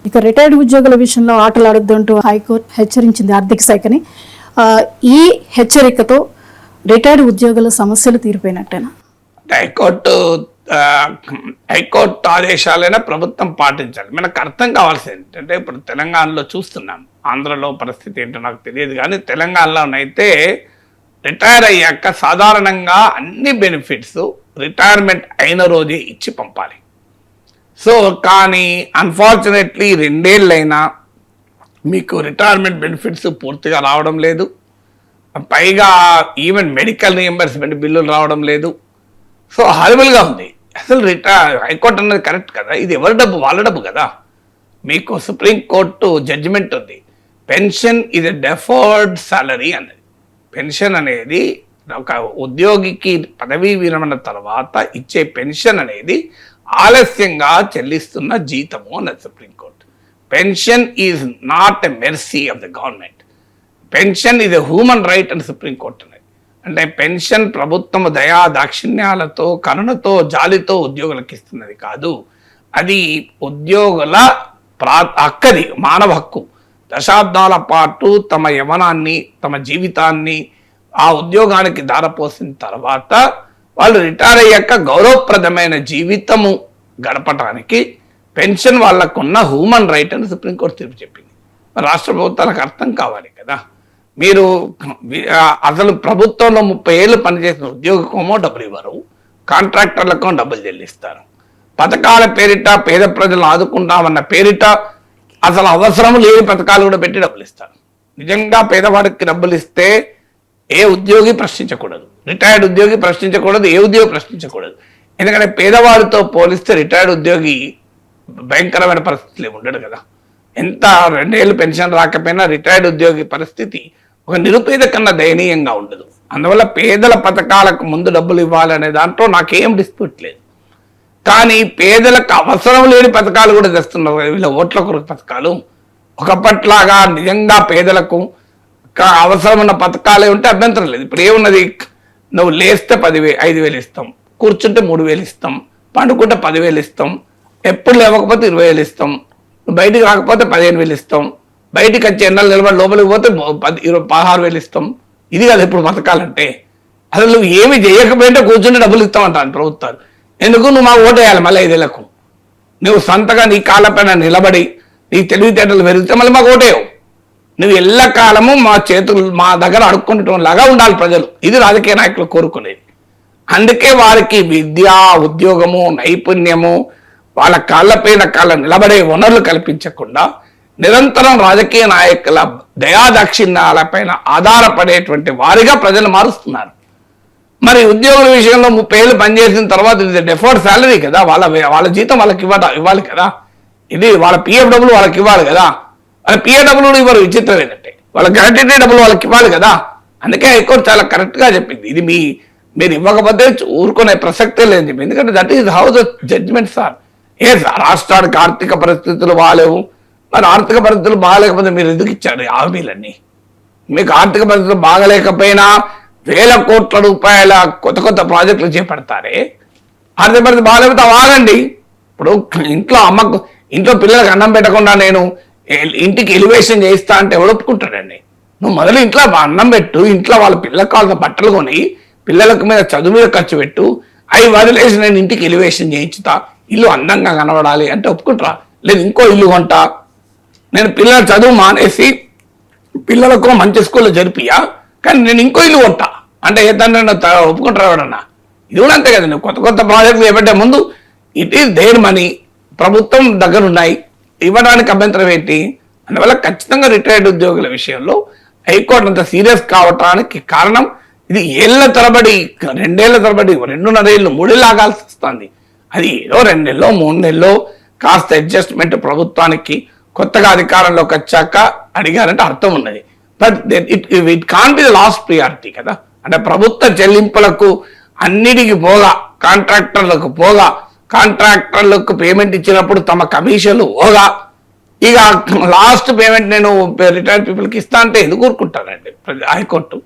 ఇక రిటైర్డ్ ఉద్యోగుల విషయంలో ఆటలు ఆడొద్దంటూ హైకోర్టు హెచ్చరించింది ఆర్థిక శాఖని. ఈ హెచ్చరికతో రిటైర్డ్ ఉద్యోగుల సమస్యలు తీరిపోయినట్టేనా? హైకోర్టు ఆదేశాలైనా ప్రభుత్వం పాటించాలి. మనకు అర్థం కావాల్సింది ఏంటంటే, ఇప్పుడు తెలంగాణలో చూస్తున్నాం, ఆంధ్రలో పరిస్థితి ఏంటో నాకు తెలియదు కానీ తెలంగాణలోనైతే రిటైర్ అయ్యాక సాధారణంగా అన్ని బెనిఫిట్స్ రిటైర్మెంట్ అయిన రోజే ఇచ్చి పంపాలి. సో కానీ అన్ఫార్చునేట్లీ 2 ఏళ్ళైనా మీకు రిటైర్మెంట్ బెనిఫిట్స్ పూర్తిగా రావడం లేదు. పైగా ఈవెన్ మెడికల్ రియంబర్స్మెంట్ బిల్లులు రావడం లేదు. సో హారిబుల్గా ఉంది. అసలు హైకోర్టు అన్నది కరెక్ట్ కదా, ఇది ఎవరి డబ్బు? వాళ్ళ డబ్బు కదా. మీకు సుప్రీంకోర్టు జడ్జిమెంట్ ఉంది, పెన్షన్ ఇది డెఫర్డ్ సాలరీ అన్నది. పెన్షన్ అనేది ఒక ఉద్యోగికి పదవీ విరమణ తర్వాత ఇచ్చే పెన్షన్ అనేది ఆలస్యంగా చెల్లిస్తున్న జీతము అన్నది supreme court. Pension is not a mercy of the government. Pension ఇది హ్యూమన్ రైట్ అని సుప్రీంకోర్టు అన్నది. అంటే పెన్షన్ ప్రభుత్వం దయా దాక్షిణ్యాలతో కరుణతో జాలితో ఉద్యోగులకు ఇస్తున్నది కాదు, అది ఉద్యోగుల హక్కది, మానవ హక్కు. దశాబ్దాల పాటు తమ యవనాన్ని తమ జీవితాన్ని ఆ ఉద్యోగానికి ధారపోసిన తర్వాత వాళ్ళు రిటైర్ అయ్యాక గౌరవప్రదమైన జీవితము గడపడానికి పెన్షన్ వాళ్ళకున్న హ్యూమన్ రైట్ అని సుప్రీంకోర్టు తీర్పు చెప్పింది. రాష్ట్ర ప్రభుత్వాలకు అర్థం కావాలి కదా. మీరు అసలు ప్రభుత్వంలో 30 ఏళ్ళు పనిచేసిన ఉద్యోగమో డబ్బులు ఇవ్వరు, కాంట్రాక్టర్లకు డబ్బులు చెల్లిస్తారు. పథకాల పేరిట పేద ప్రజలను ఆదుకుంటామన్న పేరిట అసలు అవసరం లేని పథకాలు కూడా పెట్టి డబ్బులు ఇస్తారు. నిజంగా పేదవాడికి డబ్బులు ఇస్తే ఏ ఉద్యోగి ప్రశ్నించకూడదు, రిటైర్డ్ ఉద్యోగి ప్రశ్నించకూడదు, ఏ ఉద్యోగి ప్రశ్నించకూడదు. ఎందుకంటే పేదవాడితో పోలిస్తే రిటైర్డ్ ఉద్యోగి భయంకరమైన పరిస్థితులు ఉండడు కదా. ఎంత 2 ఏళ్ళు పెన్షన్ రాకపోయినా రిటైర్డ్ ఉద్యోగి పరిస్థితి ఒక నిరుపేద కన్నా దయనీయంగా ఉండదు. అందువల్ల పేదల పథకాలకు ముందు డబ్బులు ఇవ్వాలనే దాంట్లో నాకేం డిస్ప్యూట్ లేదు. కానీ పేదలకు అవసరం లేని పథకాలు కూడా తెస్తున్నారు, వీళ్ళ ఓట్ల కొరకు పథకాలు. ఒకప్పట్లాగా నిజంగా పేదలకు అవసరం ఉన్న పథకాలే ఉంటే అభ్యంతరం లేదు. ఇప్పుడు ఏమున్నది, నువ్వు లేస్తే 5,000 ఇస్తాం, కూర్చుంటే 3,000 ఇస్తాం, పండుకుంటే 10,000 ఇస్తాం, ఎప్పుడు లేవకపోతే 20,000 ఇస్తాం, బయటికి రాకపోతే 15,000 ఇస్తాం, బయటికి వచ్చి ఎన్నెలు నిలబడి లోపలికి పోతే 16,000 ఇస్తాం. ఇది కదా ఇప్పుడు పథకాలంటే. అసలు నువ్వు ఏమి చేయకపోయింటే కూర్చుంటే డబ్బులు ఇస్తామంటాను ప్రభుత్వాలు. ఎందుకు? నువ్వు మాకు ఓటు వేయాలి మళ్ళీ 5 ఏళ్లకు. నువ్వు సొంతగా నీ కాళ్ళపైన నిలబడి నీ తెలివితేటలు పెరిగితే మళ్ళీ మాకు ఓటేయవు. నువ్వు ఎల్లకాలము మా దగ్గర అడుక్కుంటం లాగా ఉండాలి ప్రజలు. ఇది రాజకీయ నాయకులు కోరుకునేది. అందుకే వారికి విద్య, ఉద్యోగము, నైపుణ్యము, వాళ్ళ కాళ్ళపైన నిలబడే వనరులు కల్పించకుండా నిరంతరం రాజకీయ నాయకుల దయాదాక్షిణ్యాలపైన ఆధారపడేటువంటి వారిగా ప్రజలు మారుస్తున్నారు. మరి ఉద్యోగుల విషయంలో 30 ఏళ్ళు పనిచేసిన తర్వాత ఇది డెఫర్డ్ శాలరీ కదా, వాళ్ళ జీతం వాళ్ళకి ఇవ్వాలి కదా. ఇది వాళ్ళ PF వాళ్ళకి ఇవ్వాలి కదా. వాళ్ళ PF ఇవ్వరు. విచిత్రం ఏంటంటే వాళ్ళ గ్రాట్యుటీ డబ్బులు వాళ్ళకి ఇవ్వాలి కదా. అందుకే హైకోర్టు చాలా కరెక్ట్గా చెప్పింది, ఇది మీరు ఇవ్వకపోతే ఊరుకునే ప్రసక్తే లేదని చెప్పింది. ఎందుకంటే that is how the judgements are. రాష్ట్రానికి ఆర్థిక పరిస్థితులు బాగాలేవు, మరి ఆర్థిక పరిస్థితులు బాగాలేకపోతే మీరు ఎందుకు ఇచ్చారు హామీలన్నీ? మీకు ఆర్థిక పరిస్థితులు బాగలేకపోయినా 1,000 కోట్ల రూపాయల కొత్త ప్రాజెక్టులు చేపడతారే. ఆర్థిక పరిస్థితి బాగాలేకపోతే ఆగండి. ఇప్పుడు ఇంట్లో పిల్లలకు అన్నం పెట్టకుండా నేను ఇంటికి ఎలివేషన్ చేయిస్తా అంటే ఎవడు ఒప్పుకుంటాడండి? నువ్వు మొదలు ఇంట్లో అన్నం పెట్టు, ఇంట్లో వాళ్ళ పిల్లలకు కావాల్సిన బట్టలు కొని పిల్లలకు మీద చదువు మీద ఖర్చు పెట్టు, అవి వదిలేసి నేను ఇంటికి ఎలివేషన్ చేయించుతా, ఇల్లు అందంగా కనబడాలి అంటే ఒప్పుకుంటారా? లేదు ఇంకో ఇల్లు కొంటా, నేను పిల్లల చదువు మానేసి పిల్లలకు మంచి స్కూల్లో జరిపియా, కానీ నేను ఇంకో ఇల్లు కొంటా అంటే ఏదన్నా ఒప్పుకుంటారా ఎవడన్నా? ఇది కూడా అంతే కదా. నువ్వు కొత్త ప్రాజెక్టులు చేపట్టే ముందు ఇట్ ఈస్ దేర్ మనీ, ప్రభుత్వం దగ్గర ఉన్నాయి, ఇవ్వడానికి అభ్యంతరం ఏంటి? అందువల్ల ఖచ్చితంగా రిటైర్డ్ ఉద్యోగుల విషయంలో హైకోర్టు అంత సీరియస్ కావటానికి కారణం ఇది. 2 ఏళ్ల తరబడి 2 ఏళ్ల తరబడి 2.5 ఏళ్ళు 3 ఏళ్ళు ఆగాల్సి వస్తుంది. అది ఏదో 2 నెలలో 3 నెలలో కాస్త అడ్జస్ట్మెంట్ ప్రభుత్వానికి కొత్తగా అధికారంలోకి వచ్చాక అడిగారంటే అర్థం ఉన్నది. But it can't be the last priority కదా. అంటే ప్రభుత్వ చెల్లింపులకు అన్నిటికీ పోగా, కాంట్రాక్టర్లకు పేమెంట్ ఇచ్చినప్పుడు తమ కమిషన్లు పోగా, ఇక లాస్ట్ పేమెంట్ నేను రిటైర్డ్ పీపుల్కి ఇస్తా అంటే ఎందుకు ఊరుకుంటానండి హైకోర్టు?